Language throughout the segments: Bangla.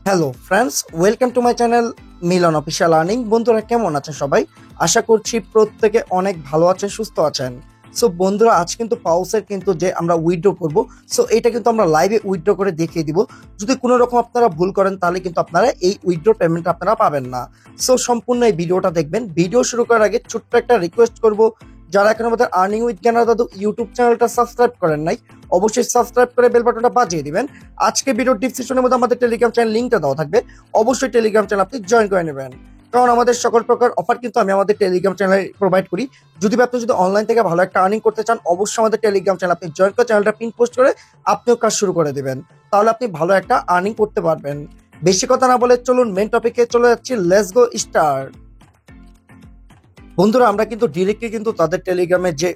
Hello friends, welcome to my channel Milan official earning. বন্ধুরা কেমন আছেন সবাই? আশা করছি প্রত্যেকে অনেক ভালো আছেন, সুস্থ আছেন। সো বন্ধুরা, আজ কিন্তু পাউসের কিন্তু যে আমরা উইথড্র করব, সো এটা কিন্তু আমরা লাইভে উইথড্র করে দেখিয়ে দিব। যদি কোনো রকম আপনারা ভুল করেন তাহলে কিন্তু আপনারা এই উইথড্র পেমেন্ট আপনারা পাবেন না। সো সম্পূর্ণ এই ভিডিওটা দেখবেন। ভিডিও শুরু করার আগে ছোট্ট একটা রিকোয়েস্ট করব, যারা এখন আমাদের আর্নিং উইথ জ্ঞানা দাদু ইউটিউব চ্যানেলটা সাবস্ক্রাইব করেন নাই, অবশ্যই সাবস্ক্রাইব করে বেল বাটনটা বাজিয়ে দিবেন। আজকে ভিডিওর ডিসক্রিপশনের মধ্যে আমাদের টেলিগ্রাম চ্যানেল লিঙ্কটা দেওয়া থাকবে, অবশ্যই টেলিগ্রাম চ্যানেল আপনি জয়েন করে নেবেন। কারণ আমাদের সকল প্রকার অফার কিন্তু আমি আমাদের টেলিগ্রাম চ্যানেলে প্রোভাইড করি। আপনি অনলাইন থেকে ভালো একটা আর্নিং করতে চান, অবশ্যই আমাদের টেলিগ্রাম চ্যানেল আপনি জয়েন করে চ্যানেলটা পিন পোস্ট করে আপনিও কাজ শুরু করে দিবেন। তাহলে আপনি ভালো একটা আর্নিং করতে পারবেন। বেশি কথা না বলে চলুন মেন টপিকে চলে যাচ্ছি। Let's go start. বন্ধুরা, আমরা কিন্তু ডিরেক্টলি কিন্তু তাদের টেলিগ্রামের যে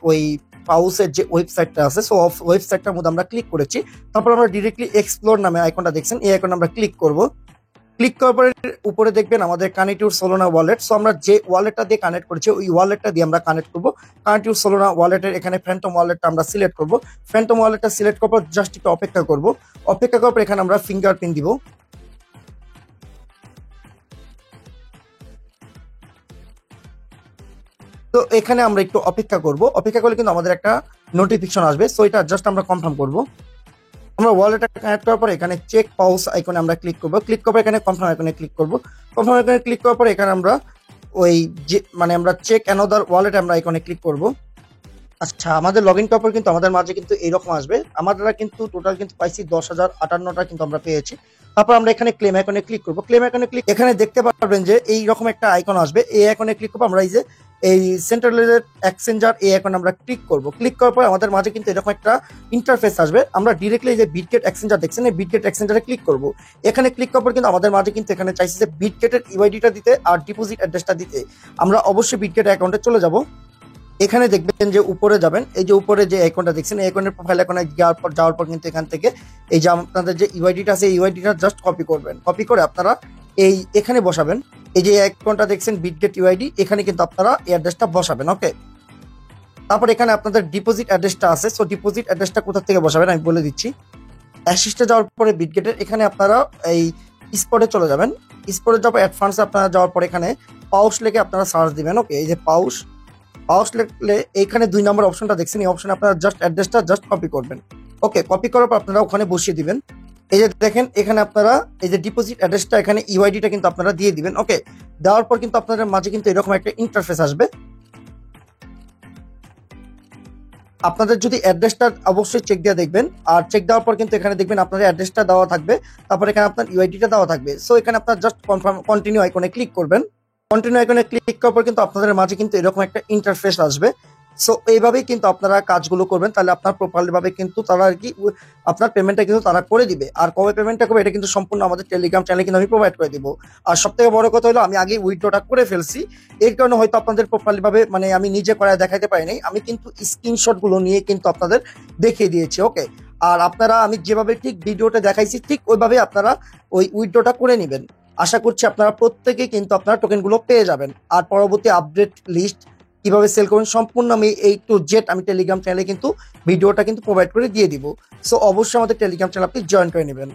ওই পাউসের যে ওয়েবসাইটটা আছে, সো ওয়েবসাইটটার মধ্যে আমরা ক্লিক করেছি। তারপর আমরা ডিরেক্টলি এক্সপ্লোর নামে আইকনটা দেখছেন, এই আইকনে আমরা ক্লিক করব। ক্লিক করার পরে উপরে দেখবেন আমাদের কানেক্ট ইউর সোলোনা ওয়ালেট। সো আমরা যে ওয়ালেটটা দিয়ে কানেক্ট করেছি ওই ওয়ালেটটা দিয়ে আমরা কানেক্ট করব। কানেক্ট ইউর সোলোনা ওয়ালেটের এখানে ফ্যান্টম ওয়ালেটটা আমরা সিলেক্ট করব। ফ্যান্টম ওয়ালেটটা সিলেক্ট করার পর জাস্ট একটু অপেক্ষা করব। অপেক্ষা করার পর এখানে আমরা ফিঙ্গারপ্রিন্ট দিব। তো এখানে আমরা একটু অপেক্ষা করব। অপেক্ষা করলে কিন্তু আমাদের একটা নোটিফিকেশন আসবে, সো এটা জাস্ট আমরা কনফার্ম করব। আমরা ওয়ালেটটা কানেক্ট করার পর এখানে চেক পাউস আইকনে আমরা ক্লিক করব। ক্লিক করার পর এখানে কনফার্ম আইকনে ক্লিক করব। কনফার্ম আইকনে ক্লিক করার পর এখানে আমরা ওই যে আমরা চেক অ্যানাদার ওয়ালেট আমরা আইকনে ক্লিক করব। আচ্ছা, আমাদের লগ ইন করার পর কিন্তু আমাদের মাঝে কিন্তু এইরকম আসবে। আমরা কিন্তু টোটাল কিন্তু পাইছি 10,058টা কিন্তু আমরা পেয়েছি। তারপর আমরা এখানে ক্লেম আইকনে ক্লিক করব। ক্লেম আইকনে ক্লিক এখানে দেখতে পারবেন যে এইরকম একটা আইকন আসবে। এই আইকনে ক্লিক করব। আমরা এই যে এই সেন্ট্রালাইজড এক্সচেঞ্জার এই আইকনে আমরা ক্লিক করব। ক্লিক করার পর আমাদের মাঝে কিন্তু এরকম একটা ইন্টারফেস আসবে। আমরা ডিরেক্টলি এই যে বিটগেট এক্সচেঞ্জার দেখছেন, এই বিটগেট এক্সচেঞ্জারে ক্লিক করব। এখানে ক্লিক করার পর কিন্তু আমাদের মাঝে কিন্তু এখানে চাইছে যে বিটগেটের ইউআইডিটা দিতে আর ডিপোজিট অ্যাড্রেসটা দিতে। আমরা অবশ্যই বিটগেট অ্যাকাউন্টে চলে যাব। এখানে দেখবেন যে উপরে যাবেন, এই যে উপরে যে আইকনটা দেখছেন, এই আইকনের প্রোফাইল আইকনে যাওয়ার পর কিন্তু এখান থেকে এই যে আপনাদের যে ইউআইডিটা আছে, এই ইউআইডিটা জাস্ট কপি করবেন। কপি করে আপনারা এই এখানে বসাবেন। এই যে আইকনটা দেখছেন বিটগেট ইউআইডি, এখানে কিন্তু আপনারা এই অ্যাড্রেসটা বসাবেন। ওকে, তারপর এখানে আপনাদের ডিপোজিট অ্যাড্রেসটা আছে, সো ডিপোজিট অ্যাড্রেসটা কোথা থেকে বসাবেন আমি বলে দিচ্ছি। অ্যাসিস্টে যাওয়ার পরে বিটগেটের এখানে আপনারা এই স্পটে চলে যাবেন। স্পটে যাওয়ার অ্যাডভান্সে আপনারা যাওয়ার পর এখানে পাউস লিখে আপনারা সার্চ দিবেন। ওকে, এই যে পাউস লিখলে এইখানে 2 নম্বর অপশনটা দেখছেন, এই অপশনে আপনারা জাস্ট অ্যাড্রেসটা জাস্ট কপি করবেন। ওকে, কপি করার পর আপনারা ওখানে বসিয়ে দিবেন। এই যে দেখেন এখানে আপনারা এই যে ডিপোজিট অ্যাড্রেসটা এখানে ইউআইডিটা কিন্তু আপনারা দিয়ে দিবেন। ওকে, দেওয়ার পর কিন্তু আপনাদের মাঝে কিন্তু এরকম একটা ইন্টারফেস আসবে। আপনাদের যদি অ্যাড্রেসটা অবশ্যই চেক দিয়ে দেখবেন, আর চেক দেওয়ার পর কিন্তু এখানে দেখবেন আপনাদের অ্যাড্রেসটা দেওয়া থাকবে, তারপর এখানে আপনার ইউআইডিটা দেওয়া থাকবে। সো এখানে আপনারা জাস্ট কনফার্ম কন্টিনিউ আইকনে ক্লিক করবেন। কন্টিনিউ আইকনে ক্লিক করার পর কিন্তু আপনাদের মাঝে কিন্তু এরকম একটা ইন্টারফেস আসবে। সো এইভাবেই কিন্তু আপনারা কাজগুলো করবেন, তাহলে আপনার প্রপারলি ভাবে কিন্তু তারা আর কি আপনার পেমেন্টটা কিন্তু তারা করে দিবে। আর কবে পেমেন্টটা করবে এটা কিন্তু সম্পূর্ণ আমাদের টেলিগ্রাম চ্যানেলে কিন্তু আমি প্রোভাইড করে দিব। আর সব থেকে বড় কথা হলো আমি আগে উইথড্রটা করে ফেলছি, এর কারণে হয়তো আপনাদের প্রপারলি ভাবে আমি নিজে করে দেখাতে পারি নাই। আমি কিন্তু স্ক্রিনশট গুলো নিয়ে কিন্তু আপনাদের দেখিয়ে দিয়েছি। ওকে, আর আপনারা আমি যেভাবে ঠিক ভিডিওটা দেখাইছি ঠিক ওইভাবে আপনারা ওই উইথড্রটা করে নেবেন। আশা করছি আপনারা প্রত্যেকেই কিন্তু আপনারা টোকেনগুলো পেয়ে যাবেন। আর পরবর্তী আপডেট লিস্ট কিভাবে সেল করবেন সম্পূর্ণ আমি এই টু জেড আমি টেলিগ্রাম চ্যানেলে কিন্তু ভিডিওটা কিন্তু প্রোভাইড করে দিয়ে দিব। সো অবশ্যই আমাদের টেলিগ্রাম চ্যানেল আপনি জয়েন করে নেবেন।